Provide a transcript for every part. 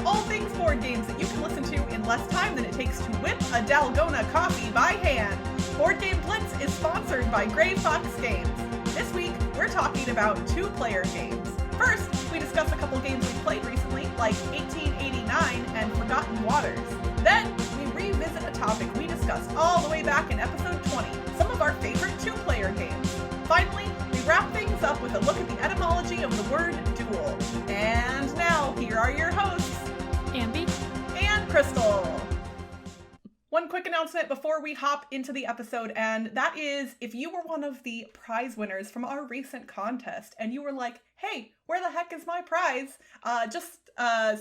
about all things board games that you can listen to in less time than it takes to whip a Dalgona coffee by hand. Board Game Blitz is sponsored by Grey Fox Games. This week, we're talking about two-player games. First, we discuss a couple games we played recently, like 1889 and Forgotten Waters. Then, we revisit a topic we discussed all the way back in episode 20, some of our favorite two-player games. Finally, we wrap things up with a look at the etymology of the word duel. And now, here are your hosts, Ambie and Crystal. One quick announcement before we hop into the episode, and that is if you were one of the prize winners from our recent contest and you were like, hey, where the heck is my prize? Just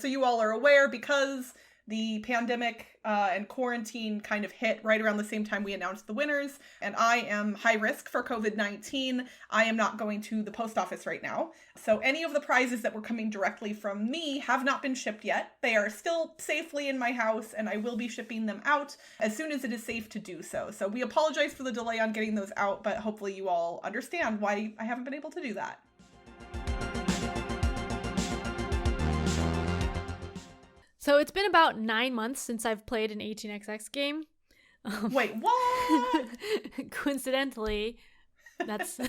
so you all are aware, because the pandemic and quarantine kind of hit right around the same time we announced the winners, and I am high risk for COVID-19. I am not going to the post office right now. So any of the prizes that were coming directly from me have not been shipped yet. They are still safely in my house, and I will be shipping them out as soon as it is safe to do so. So we apologize for the delay on getting those out, but hopefully you all understand why I haven't been able to do that. So it's been about 9 months since I've played an 18xx game. Wait, what? Coincidentally, that's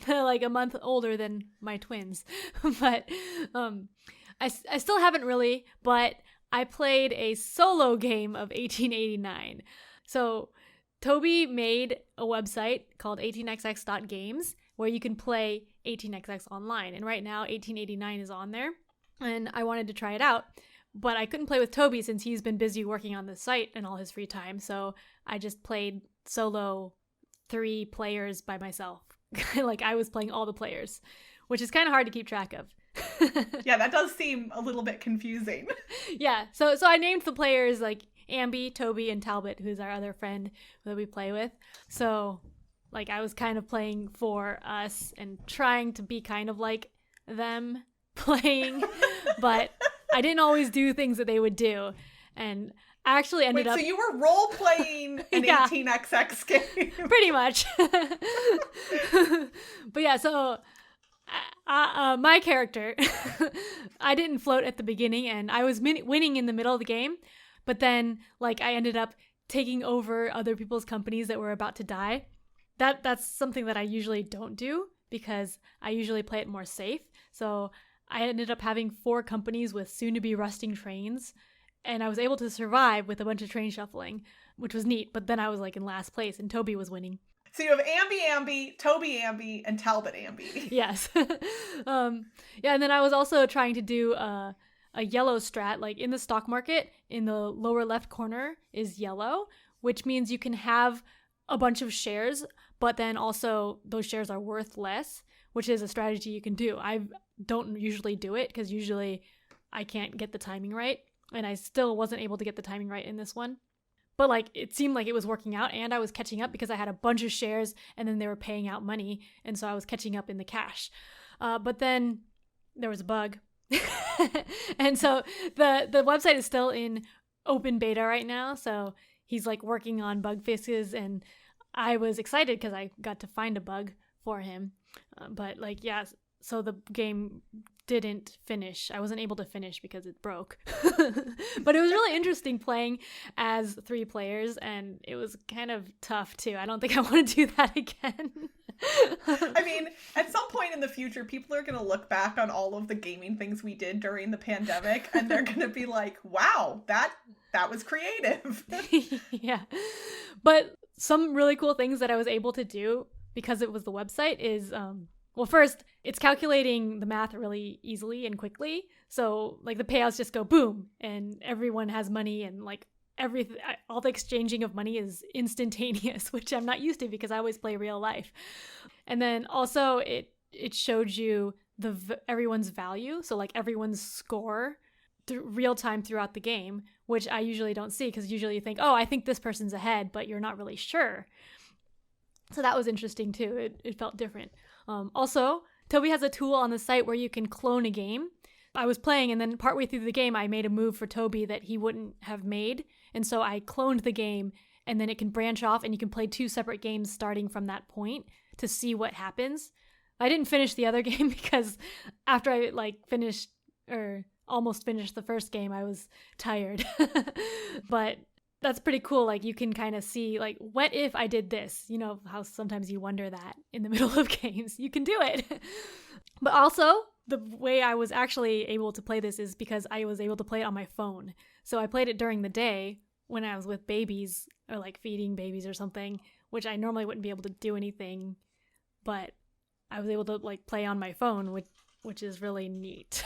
like a month older than my twins. But I still haven't really, but I played a solo game of 1889. So Toby made a website called 18xx.games where you can play 18xx online. And right now 1889 is on there. And I wanted to try it out. But I couldn't play with Toby since he's been busy working on the site in all his free time, so I just played solo 3 players by myself. Like, I was playing all the players, which is kind of hard to keep track of. Yeah, that does seem a little bit confusing. Yeah, so I named the players, like, Ambie, Toby, and Talbot, who's our other friend that we play with. So, like, I was kind of playing for us and trying to be kind of like them playing, but I didn't always do things that they would do, and I actually ended up... So you were role-playing an 18xx game? Pretty much. But yeah, so my character, I didn't float at the beginning, and I was winning in the middle of the game, but then, like, I ended up taking over other people's companies that were about to die. That's something that I usually don't do, because I usually play it more safe, so I ended up having 4 companies with soon-to-be rusting trains, and I was able to survive with a bunch of train shuffling, which was neat, but then I was, like, in last place, and Toby was winning. So you have Ambie, Toby Ambie, and Talbot Ambie. Yes. Yeah, and then I was also trying to do a yellow strat, like, in the stock market, in the lower left corner is yellow, which means you can have a bunch of shares, but then also those shares are worth less, which is a strategy you can do. I don't usually do it because usually I can't get the timing right, and I still wasn't able to get the timing right in this one. But, like, it seemed like it was working out, and I was catching up because I had a bunch of shares, and then they were paying out money, and so I was catching up in the cash. But then there was a bug. And so the website is still in open beta right now, so he's, like, working on bug fixes, and I was excited because I got to find a bug for him. But, like, yeah, so the game didn't finish. I wasn't able to finish because it broke. But it was really interesting playing as 3 players, and it was kind of tough, too. I don't think I want to do that again. I mean, at some point in the future, people are going to look back on all of the gaming things we did during the pandemic, and they're going to be like, wow, that was creative. Yeah. But some really cool things that I was able to do because it was the website is, well, first, it's calculating the math really easily and quickly. So, like, the payouts just go boom, and everyone has money, and, like, all the exchanging of money is instantaneous, which I'm not used to because I always play real life. And then also it showed you everyone's value, so, like, everyone's score real time throughout the game, which I usually don't see because usually you think, oh, I think this person's ahead, but you're not really sure. So that was interesting too. It felt different. Also, Toby has a tool on the site where you can clone a game. I was playing, and then partway through the game, I made a move for Toby that he wouldn't have made. And so I cloned the game, and then it can branch off, and you can play 2 separate games starting from that point to see what happens. I didn't finish the other game because after I, like, finished, or almost finished the first game. I was tired. But that's pretty cool. Like, you can kind of see, like, what if I did this? You know, how sometimes you wonder that in the middle of games. You can do it. But also, the way I was actually able to play this is because I was able to play it on my phone. So I played it during the day when I was with babies, or like feeding babies or something, which I normally wouldn't be able to do anything, but I was able to like play on my phone, which is really neat.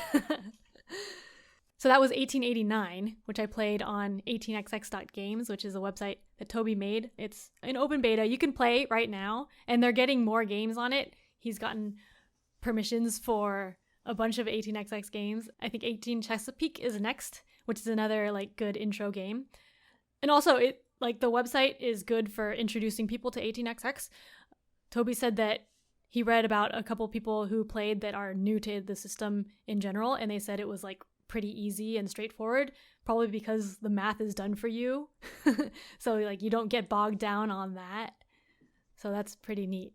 So that was 1889, which I played on 18xx.games, which is a website that Toby made. It's an open beta. You can play right now, and they're getting more games on it. He's gotten permissions for a bunch of 18xx games. I think 18 Chesapeake is next, which is another like good intro game. And also, it like the website is good for introducing people to 18xx. Toby said that he read about a couple people who played that are new to the system in general, and they said it was like pretty easy and straightforward, probably because the math is done for you. So like you don't get bogged down on that. So that's pretty neat.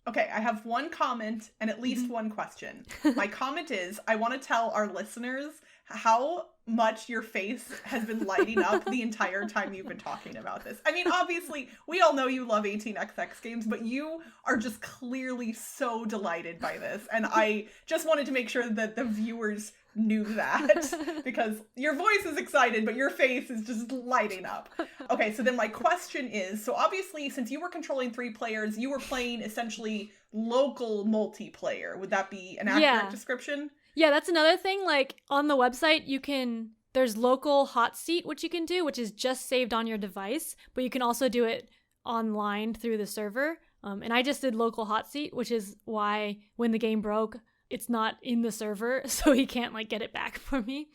Okay, I have one comment and at least one question. My comment is, I want to tell our listeners how much your face has been lighting up the entire time you've been talking about this. I mean, obviously, we all know you love 18xx games, but you are just clearly so delighted by this. And I just wanted to make sure that the viewers knew that, because your voice is excited, but your face is just lighting up. Okay, so then my question is, so obviously, since you were controlling 3 players, you were playing essentially local multiplayer. Would that be an accurate description? Yeah, that's another thing. Like, on the website, there's local hot seat, which you can do, which is just saved on your device, but you can also do it online through the server. And I just did local hot seat, which is why when the game broke, it's not in the server, so he can't like get it back for me.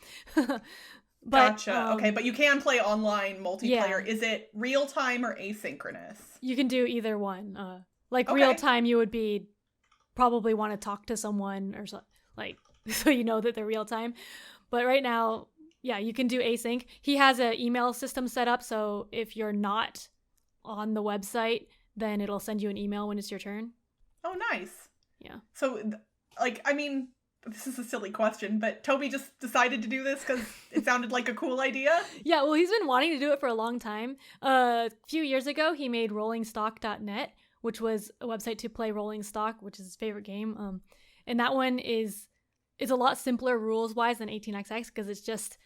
Gotcha. Okay, but you can play online multiplayer. Yeah. Is it real time or asynchronous? You can do either one. Real time, you would be probably want to talk to someone or so, like so you know that they're real time. But right now, yeah, you can do async. He has an email system set up, so if you're not on the website, then it'll send you an email when it's your turn. Oh, nice. Yeah. So, I mean, this is a silly question, but Toby just decided to do this because it sounded like a cool idea? Yeah, well, he's been wanting to do it for a long time. A few years ago, he made rollingstock.net, which was a website to play Rolling Stock, which is his favorite game. And that one is a lot simpler rules-wise than 18xx because it's just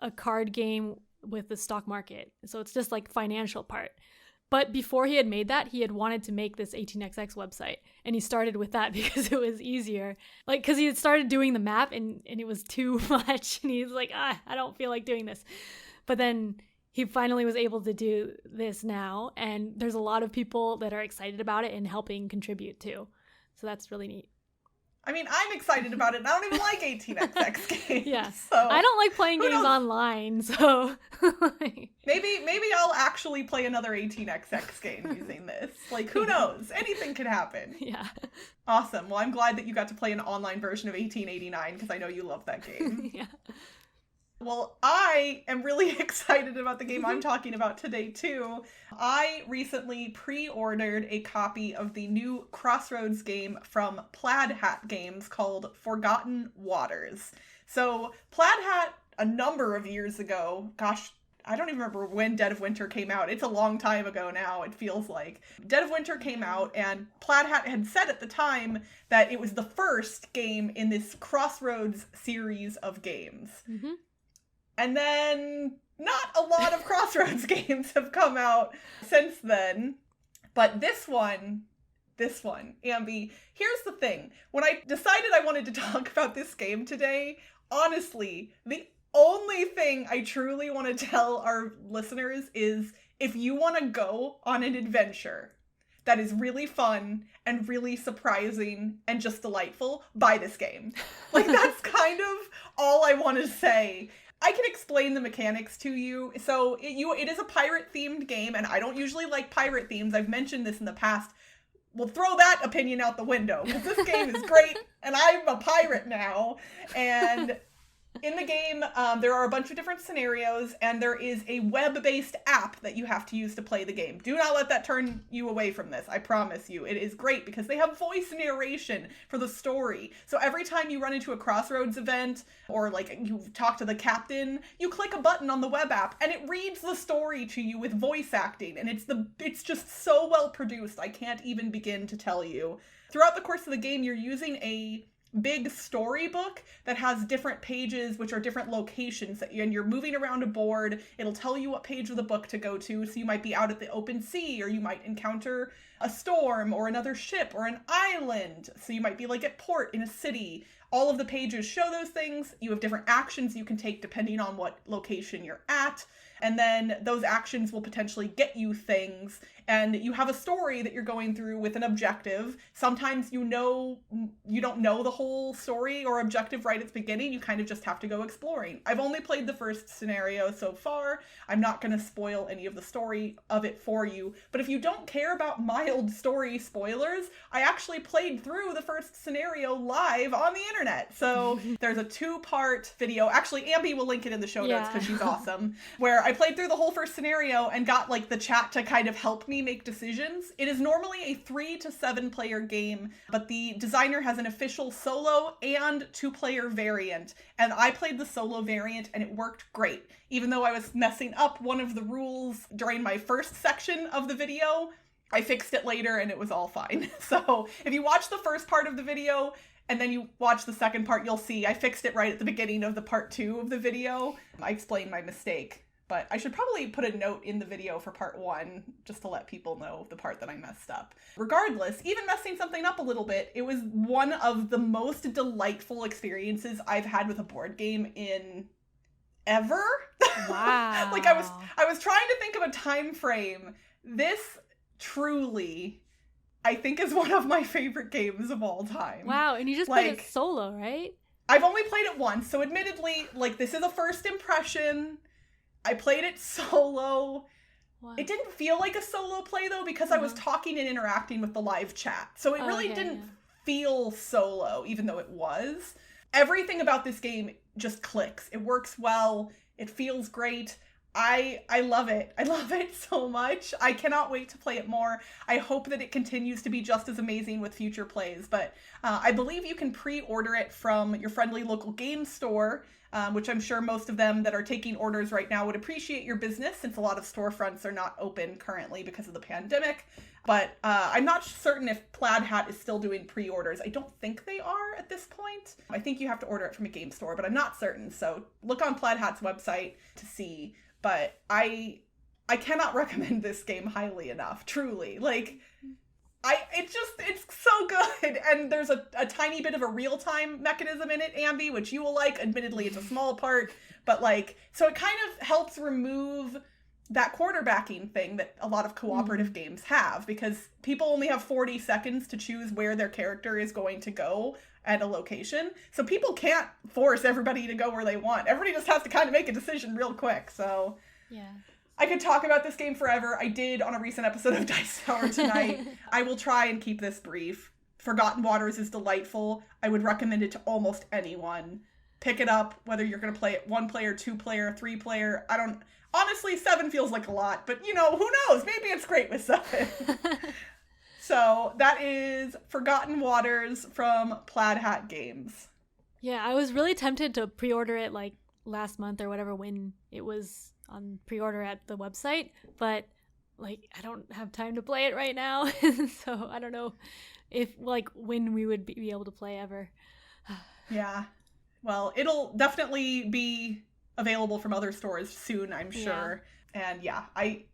a card game with the stock market. So it's just like financial part. But before he had made that, he had wanted to make this 18xx website. And he started with that because it was easier. Like, because he had started doing the map and it was too much. And he's like, I don't feel like doing this. But then he finally was able to do this now. And there's a lot of people that are excited about it and helping contribute too. So that's really neat. I mean, I'm excited about it, and I don't even like 18xx games. Yeah, so I don't like playing games online, so maybe I'll actually play another 18xx game using this. Like, who knows? Anything could happen. Yeah. Awesome. Well, I'm glad that you got to play an online version of 1889 because I know you love that game. Yeah. Well, I am really excited about the game I'm talking about today, too. I recently pre-ordered a copy of the new Crossroads game from Plaid Hat Games called Forgotten Waters. So, Plaid Hat, a number of years ago, gosh, I don't even remember when Dead of Winter came out. It's a long time ago now, it feels like. Dead of Winter came out, and Plaid Hat had said at the time that it was the first game in this Crossroads series of games. Mm-hmm. And then not a lot of Crossroads games have come out since then. But this one, Ambie, here's the thing. When I decided I wanted to talk about this game today, honestly, the only thing I truly want to tell our listeners is if you want to go on an adventure that is really fun and really surprising and just delightful, buy this game. Like, that's kind of all I want to say. I can explain the mechanics to you. So it is a pirate-themed game, and I don't usually like pirate themes. I've mentioned this in the past. We'll throw that opinion out the window, because this game is great, and I'm a pirate now. And In the game, there are a bunch of different scenarios, and there is a web-based app that you have to use to play the game. Do not let that turn you away from this. I promise you. It is great because they have voice narration for the story. So every time you run into a Crossroads event, or like you talk to the captain, you click a button on the web app, and it reads the story to you with voice acting. And it's just so well produced. I can't even begin to tell you. Throughout the course of the game, you're using a big storybook that has different pages, which are different locations, and you're moving around a board. It'll tell you what page of the book to go to. So you might be out at the open sea, or you might encounter a storm or another ship or an island. So you might be like at port in a city. All of the pages show those things. You have different actions you can take depending on what location you're at. And then those actions will potentially get you things. And you have a story that you're going through with an objective. Sometimes you don't know the whole story or objective right at the beginning. You kind of just have to go exploring. I've only played the first scenario so far. I'm not going to spoil any of the story of it for you. But if you don't care about mild story spoilers, I actually played through the first scenario live on the internet. So there's a 2-part video. Actually, Ambie will link it in the show notes because she's awesome. Where I played through the whole first scenario and got like the chat to kind of help me make decisions. It is normally a 3 to 7 player game, but the designer has an official solo and 2-player variant. And I played the solo variant and it worked great. Even though I was messing up one of the rules during my first section of the video, I fixed it later and it was all fine. So if you watch the first part of the video and then you watch the second part, you'll see I fixed it right at the beginning of the part 2 of the video. I explained my mistake. But I should probably put a note in the video for part 1 just to let people know the part that I messed up. Regardless, even messing something up a little bit, it was one of the most delightful experiences I've had with a board game in ever. Wow. Like I was trying to think of a time frame. This truly, I think, is one of my favorite games of all time. Wow, and you just played it solo, right? I've only played it once, so admittedly, like, this is a first impression. I played it solo. Wow. It didn't feel like a solo play, though, because I was talking and interacting with the live chat. So it really didn't feel solo, even though it was. Everything about this game just clicks. It works well. It feels great. I love it. I love it so much. I cannot wait to play it more. I hope that it continues to be just as amazing with future plays. But I believe you can pre-order it from your friendly local game store, which I'm sure most of them that are taking orders right now would appreciate your business, since a lot of storefronts are not open currently because of the pandemic. But I'm not certain if Plaid Hat is still doing pre-orders. I don't think they are at this point. I think you have to order it from a game store, but I'm not certain. So look on Plaid Hat's website to see. But I cannot recommend this game highly enough, truly. Like, it's so good. And there's a tiny bit of a real-time mechanism in it, Ambie, which you will like. Admittedly, it's a small part, but like, so it kind of helps remove that quarterbacking thing that a lot of cooperative games have, because people only have 40 seconds to choose where their character is going to go at a location. So people can't force everybody to go where they want. Everybody just has to kind of make a decision real quick. So yeah. I could talk about this game forever. I did on a recent episode of Dice Tower tonight. I will try and keep this brief. Forgotten Waters is delightful. I would recommend it to almost anyone. Pick it up, whether you're going to play it 1-player, 2-player, 3-player. Honestly, 7 feels like a lot, but who knows? Maybe it's great with 7. So that is Forgotten Waters from Plaid Hat Games. Yeah, I was really tempted to pre-order it like last month or whatever when it was on pre-order at the website, but like I don't have time to play it right now. So I don't know if like when we would be able to play ever. Yeah. Well, it'll definitely be available from other stores soon, I'm sure. Yeah. And yeah, I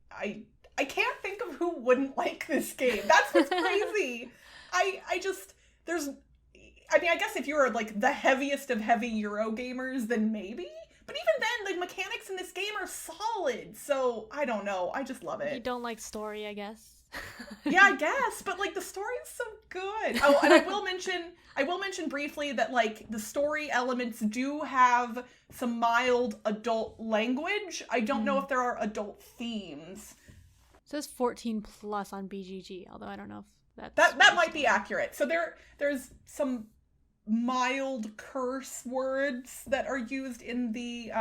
can't think of who wouldn't like this game. That's what's crazy. I guess if you're like the heaviest of heavy Euro gamers, then maybe. But even then, the mechanics in this game are solid. So I don't know. I just love it. You don't like story, I guess. Yeah, I guess. But like the story is so good. Oh, and I will mention briefly that like the story elements do have some mild adult language. I don't know if there are adult themes. It says 14 plus on BGG, although I don't know if that might be accurate. So there's some mild curse words that are used in the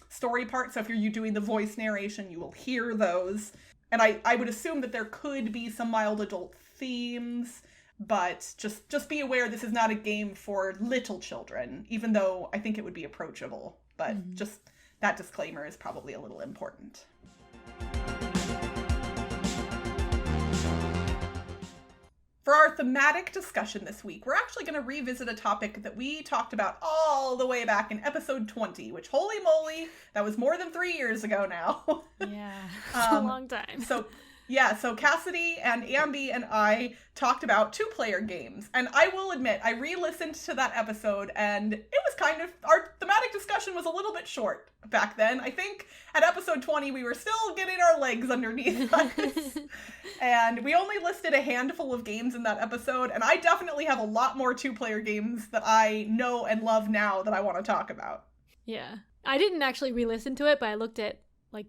story part. So if you're doing the voice narration, you will hear those. And I would assume that there could be some mild adult themes, but just be aware this is not a game for little children, even though I think it would be approachable. But just that disclaimer is probably a little important. For our thematic discussion this week, we're actually going to revisit a topic that we talked about all the way back in episode 20, which, holy moly, that was more than 3 years ago now. Yeah, it's a long time. So Cassidy and Ambie and I talked about two-player games. And I will admit, I re-listened to that episode, and it was our thematic discussion was a little bit short back then. I think at episode 20, we were still getting our legs underneath us. And we only listed a handful of games in that episode, and I definitely have a lot more two-player games that I know and love now that I want to talk about. Yeah. I didn't actually re-listen to it, but I looked at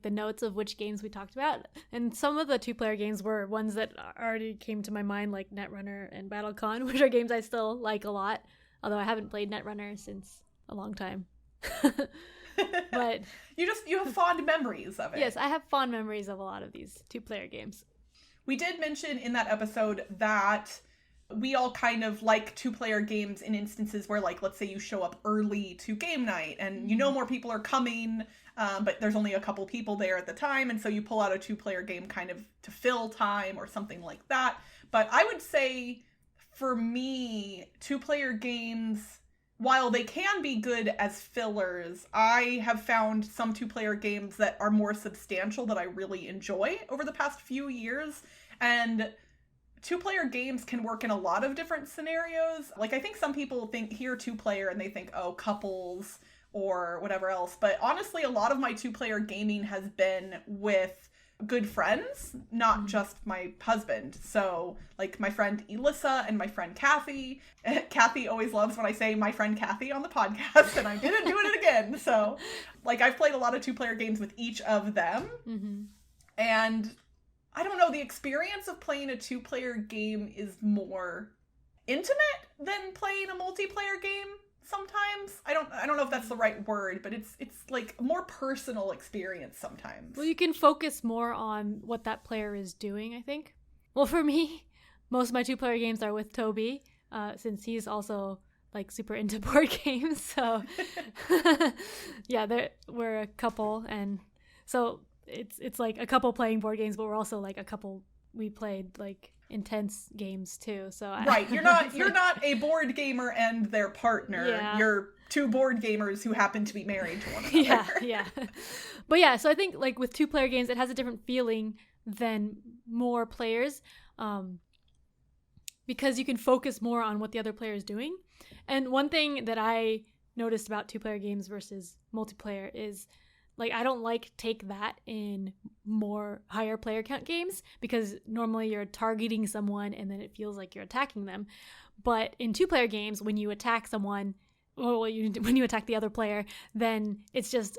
the notes of which games we talked about, and some of the two-player games were ones that already came to my mind, like Netrunner and BattleCon, which are games I still like a lot, although I haven't played Netrunner since a long time. But you have fond memories of it. Yes, I have fond memories of a lot of these two-player games. We did mention in that episode that we all kind of like two-player games in instances where, let's say you show up early to game night and more people are coming, but there's only a couple people there at the time, and so you pull out a two-player game kind of to fill time or something like that. But I would say, for me, two-player games, while they can be good as fillers, I have found some two-player games that are more substantial that I really enjoy over the past few years. And two-player games can work in a lot of different scenarios. I think some people hear two-player and they think, oh, couples or whatever else. But honestly, a lot of my two-player gaming has been with good friends, not just my husband. So, my friend Elissa and my friend Kathy. Kathy always loves when I say my friend Kathy on the podcast, and I didn't do it again. So, I've played a lot of two-player games with each of them. Mm-hmm. And I don't know, the experience of playing a two-player game is more intimate than playing a multiplayer game sometimes. I don't know if that's the right word, but it's a more personal experience sometimes. Well, you can focus more on what that player is doing, I think. Well, for me, most of my two-player games are with Toby, since he's also super into board games. So yeah, we're a couple, and so it's a couple playing board games, but we're also a couple. We played intense games too. So right, you're not a board gamer and their partner. Yeah. You're two board gamers who happen to be married to one another. Yeah. But yeah, so I think with two-player games, it has a different feeling than more players, because you can focus more on what the other player is doing. And one thing that I noticed about two-player games versus multiplayer is I don't take that in more higher player count games, because normally you're targeting someone and then it feels like you're attacking them. But in two-player games, when you attack someone, when you attack the other player, then it's just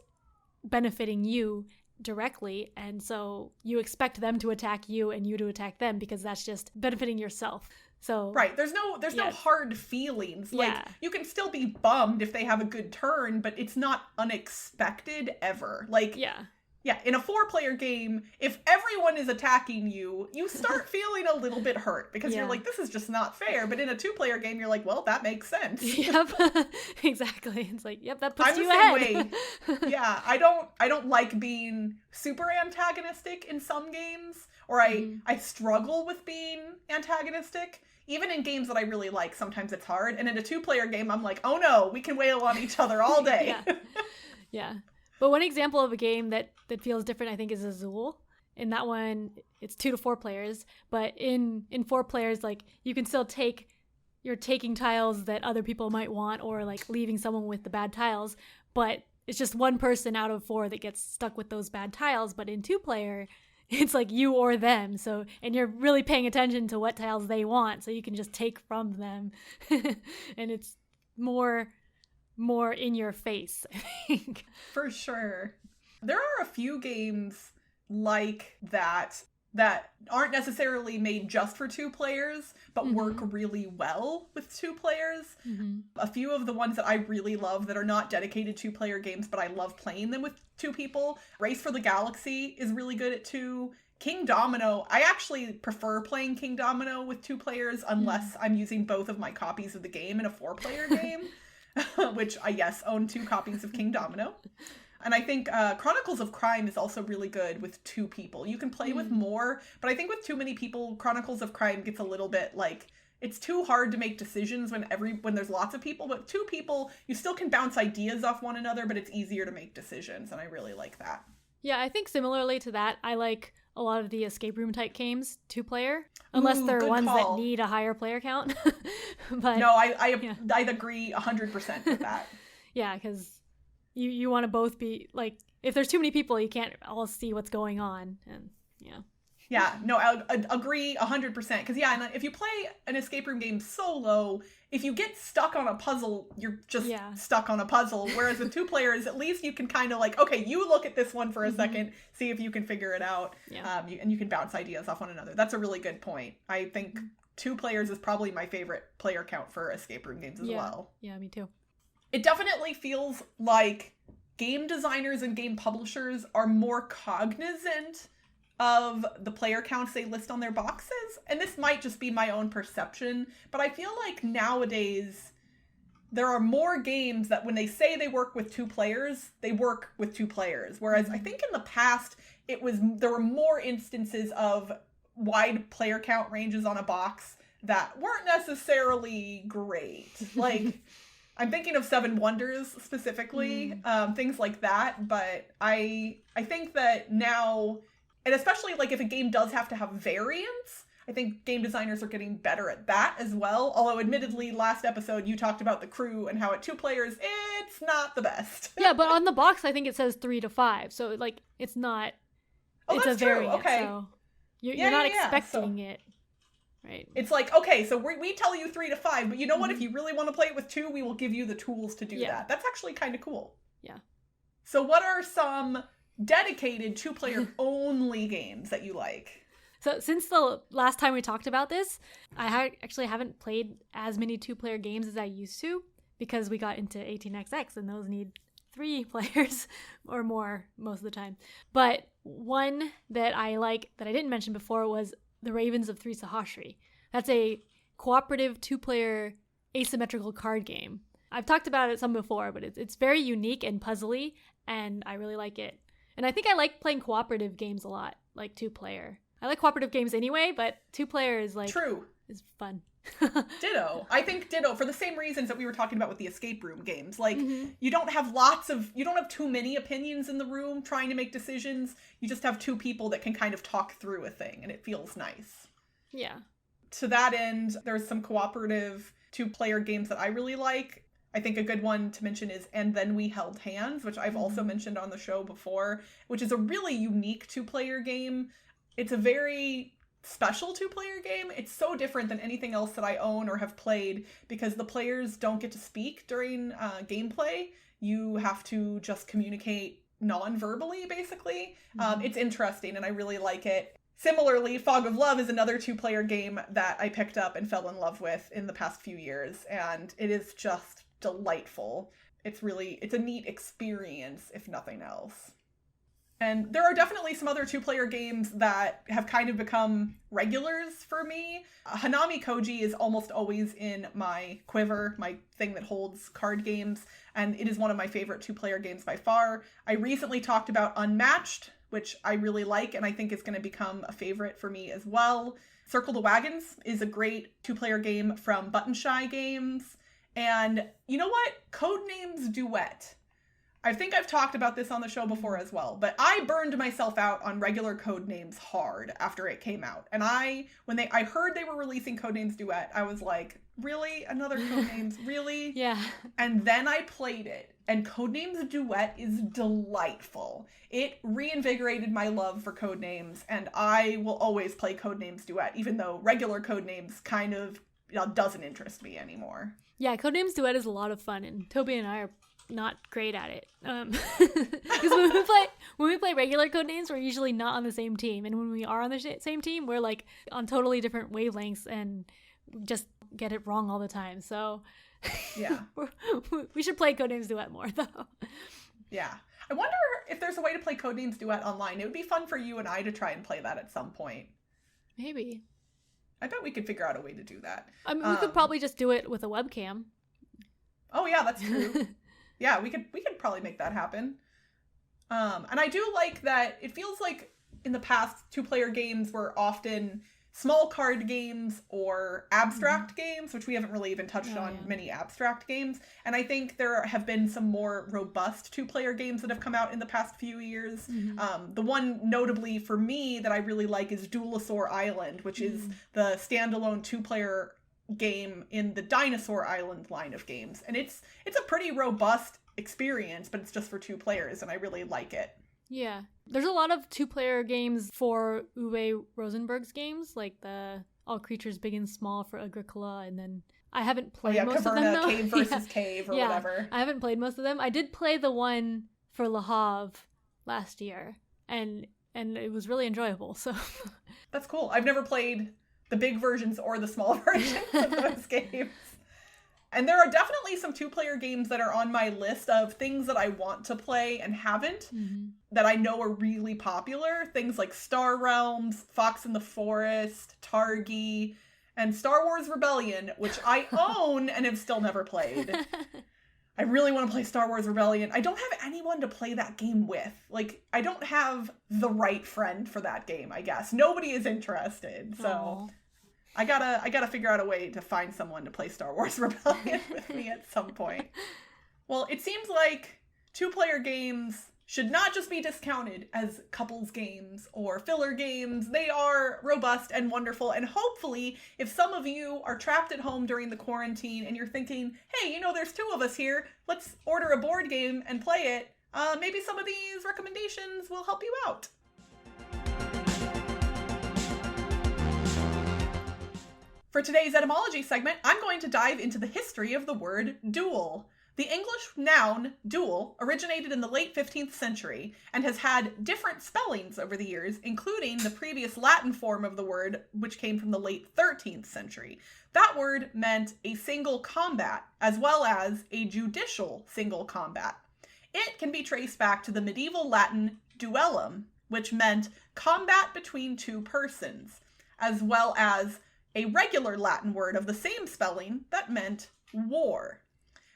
benefiting you directly, and so you expect them to attack you and you to attack them, because that's just benefiting yourself. So right, there's no hard feelings. You can still be bummed if they have a good turn, but it's not unexpected ever. Yeah, in a 4-player game, if everyone is attacking you, you start feeling a little bit hurt, because you're this is just not fair. But in a 2-player game, you're well, that makes sense. Yep, exactly. It's yep, that puts I'm you the ahead. Same way. Yeah, I don't like being super antagonistic in some games, or I struggle with being antagonistic. Even in games that I really like, sometimes it's hard. And in a 2-player game, I'm oh no, we can wail on each other all day. Yeah. But one example of a game that feels different, I think, is Azul. In that one, it's 2 to 4 players. But in 4 players, you can still you're taking tiles that other people might want, or leaving someone with the bad tiles. But it's just one person out of 4 that gets stuck with those bad tiles. But in 2-player, it's you or them. So, and you're really paying attention to what tiles they want, so you can just take from them. And it's more in your face, I think. For sure. There are a few games like that that aren't necessarily made just for 2 players, but work really well with 2 players. A few of the ones that I really love that are not dedicated 2-player games, but I love playing them with 2 people. Race for the Galaxy is really good at 2. Kingdomino, I actually prefer playing Kingdomino with 2 players unless I'm using both of my copies of the game in a 4-player game, which I, yes, own 2 copies of Kingdomino. And I think Chronicles of Crime is also really good with 2 people. You can play with more, but I think with too many people, Chronicles of Crime gets a little bit like, it's too hard to make decisions when there's lots of people. But 2 people, you still can bounce ideas off one another, but it's easier to make decisions, and I really like that. Yeah, I think similarly to that, I like a lot of the escape room type games 2-player, unless they're ones that need a higher player count. But no, I agree 100% with that. Yeah, because you want to both be, like, if there's too many people, you can't all see what's going on. And, yeah. Yeah, no, I agree 100%. Because, yeah, and if you play an escape room game solo, if you get stuck on a puzzle, you're just stuck on a puzzle. Whereas with 2 players, at least you can kind of like, okay, you look at this one for a second, see if you can figure it out. Yeah. And you can bounce ideas off one another. That's a really good point. I think 2 players is probably my favorite player count for escape room games as well. Yeah, me too. It definitely feels like game designers and game publishers are more cognizant of the player counts they list on their boxes. And this might just be my own perception, but I feel like nowadays there are more games that when they say they work with 2 players, they work with 2 players. Whereas I think in the past, there were more instances of wide player count ranges on a box that weren't necessarily great. Like, I'm thinking of 7 Wonders specifically, things like that. But I think that now, and especially like if a game does have to have variants, I think game designers are getting better at that as well. Although admittedly, last episode you talked about the crew and how at 2 players, it's not the best. Yeah, but on the box, I think it says 3 to 5. So like, it's not, it's a variant. Okay. So you're not expecting it. Right. It's like, okay, so we tell you 3 to 5, but you know what? If you really want to play it with 2, we will give you the tools to do that. That's actually kind of cool. Yeah. So what are some dedicated 2-player only games that you like? So since the last time we talked about this, I actually haven't played as many 2-player games as I used to because we got into 18XX and those need 3 players or more most of the time. But one that I like that I didn't mention before was The Ravens of Thri Sahashri. That's a cooperative 2-player asymmetrical card game. I've talked about it some before, but it's very unique and puzzly, and I really like it. And I think I like playing cooperative games a lot, like 2-player. I like cooperative games anyway, but 2-player is like... True. Is fun. Ditto. I think ditto for the same reasons that we were talking about with the escape room games. Like, you don't have too many opinions in the room trying to make decisions. You just have 2 people that can kind of talk through a thing, and it feels nice. Yeah. To that end, there's some cooperative 2-player games that I really like. I think a good one to mention is And Then We Held Hands, which I've also mentioned on the show before, which is a really unique 2-player game. It's a very special 2-player game. It's so different than anything else that I own or have played because the players don't get to speak during gameplay. You have to just communicate non-verbally, basically. It's interesting and I really like it. Similarly, Fog of Love is another 2-player game that I picked up and fell in love with in the past few years, and it is just delightful. It's a neat experience, if nothing else. And there are definitely some other 2-player games that have kind of become regulars for me. Hanamikoji is almost always in my quiver, my thing that holds card games, and it is one of my favorite 2-player games by far. I recently talked about Unmatched, which I really like, and I think is going to become a favorite for me as well. Circle the Wagons is a great 2-player game from Button Shy Games. And you know what? Codenames Duet. I think I've talked about this on the show before as well, but I burned myself out on regular Codenames hard after it came out. And when I heard they were releasing Codenames Duet, I was like, really? Another Codenames? Really? Yeah. And then I played it, and Codenames Duet is delightful. It reinvigorated my love for Codenames, and I will always play Codenames Duet, even though regular Codenames kind of doesn't interest me anymore. Yeah, Codenames Duet is a lot of fun, and Toby and I are not great at it. Because when we play regular Codenames, we're usually not on the same team, and when we are on the same team, we're like on totally different wavelengths and just get it wrong all the time. So yeah, we should play Codenames Duet more though. Yeah. I wonder if there's a way to play Codenames Duet online. It would be fun for you and I to try and play that at some point. Maybe. I bet we could figure out a way to do that. I mean, we could probably just do it with a webcam. Oh yeah, that's true. Yeah, we could probably make that happen. And I do like that it feels like in the past 2-player games were often small card games or abstract games, which we haven't really even touched on many abstract games. And I think there have been some more robust 2-player games that have come out in the past few years. The one notably for me that I really like is Duelosaur Island, which is the standalone 2-player game in the Dinosaur Island line of games. And it's a pretty robust experience, but it's just for 2 players, and I really like it. Yeah. There's a lot of 2-player games for Uwe Rosenberg's games, like the All Creatures Big and Small for Agricola, and then I haven't played most of them, though. Cave versus Cave or whatever. I haven't played most of them. I did play the one for Le Havre last year, and it was really enjoyable, so. That's cool. I've never played the big versions or the small versions of those games. And there are definitely some 2-player games that are on my list of things that I want to play and haven't, that I know are really popular. Things like Star Realms, Fox in the Forest, Targi, and Star Wars Rebellion, which I own and have still never played. I really want to play Star Wars Rebellion. I don't have anyone to play that game with. Like, I don't have the right friend for that game, I guess. Nobody is interested, so... Aww. I gotta figure out a way to find someone to play Star Wars Rebellion with me at some point. Well, it seems like 2-player games should not just be discounted as couples games or filler games. They are robust and wonderful, and hopefully, if some of you are trapped at home during the quarantine and you're thinking, hey, there's 2 of us here, let's order a board game and play it, maybe some of these recommendations will help you out. For today's etymology segment, I'm going to dive into the history of the word duel. The English noun duel originated in the late 15th century and has had different spellings over the years, including the previous Latin form of the word, which came from the late 13th century. That word meant a single combat, as well as a judicial single combat. It can be traced back to the medieval Latin duellum, which meant combat between 2 persons, as well as a regular Latin word of the same spelling that meant war.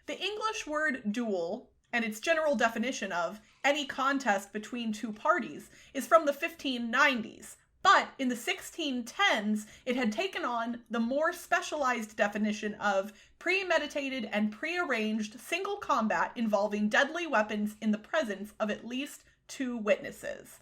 The English word duel, and its general definition of any contest between 2 parties, is from the 1590s, but in the 1610s, it had taken on the more specialized definition of premeditated and prearranged single combat involving deadly weapons in the presence of at least 2 witnesses.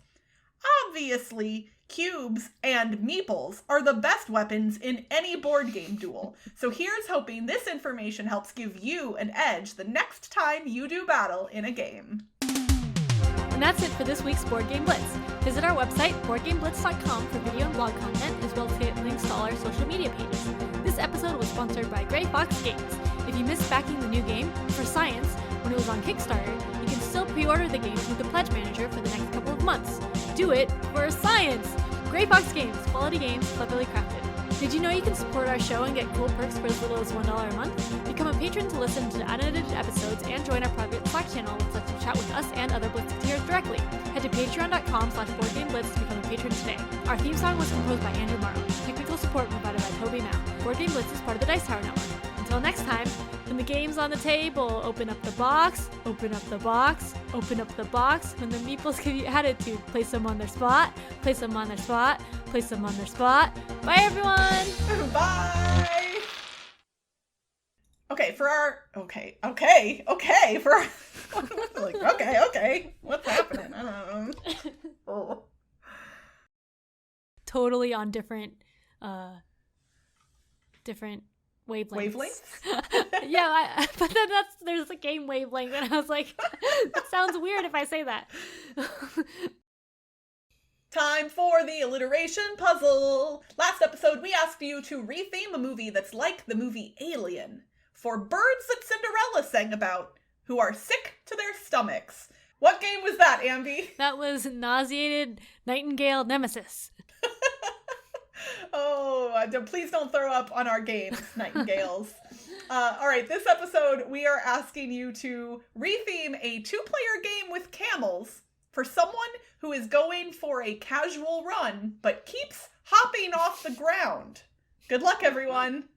Obviously, cubes and meeples are the best weapons in any board game duel. So here's hoping this information helps give you an edge the next time you do battle in a game. And that's it for this week's Board Game Blitz. Visit our website, boardgameblitz.com, for video and blog content, as well as get links to all our social media pages. This episode was sponsored by Gray Fox Games. If you missed backing the new game, For Science, when it was on Kickstarter, you can still pre-order the game through the Pledge Manager for the next couple of months. Do it for science! Gray Fox Games, quality games, cleverly crafted. Did you know you can support our show and get cool perks for as little as $1 a month? Become a patron to listen to unedited episodes and join our private Slack channel, which lets you chat with us and other Blitzketeers directly. Head to patreon.com/boardgameblitz to become a patron today. Our theme song was composed by Andrew Morrow. Technical support provided by Toby Mao. Board Game Blitz is part of the Dice Tower Network. Until next time, when the game's on the table, open up the box, open up the box, open up the box. When the meeples give you attitude, place them on their spot, place them on their spot, place them on their spot. Bye, everyone! Bye! Okay, for our... Okay, what's happening? I don't know. Oh. Totally on different wavelengths. Yeah, but then there's a game wavelength, and I was like, that sounds weird if I say that. Time for the alliteration puzzle. Last episode, we asked you to retheme a movie that's like the movie Alien. For birds that Cinderella sang about, who are sick to their stomachs. What game was that, Ambie? That was Nauseated Nightingale Nemesis. Oh, please don't throw up on our games, Nightingales. All right, this episode, we are asking you to retheme a 2-player game with camels for someone who is going for a casual run, but keeps hopping off the ground. Good luck, everyone.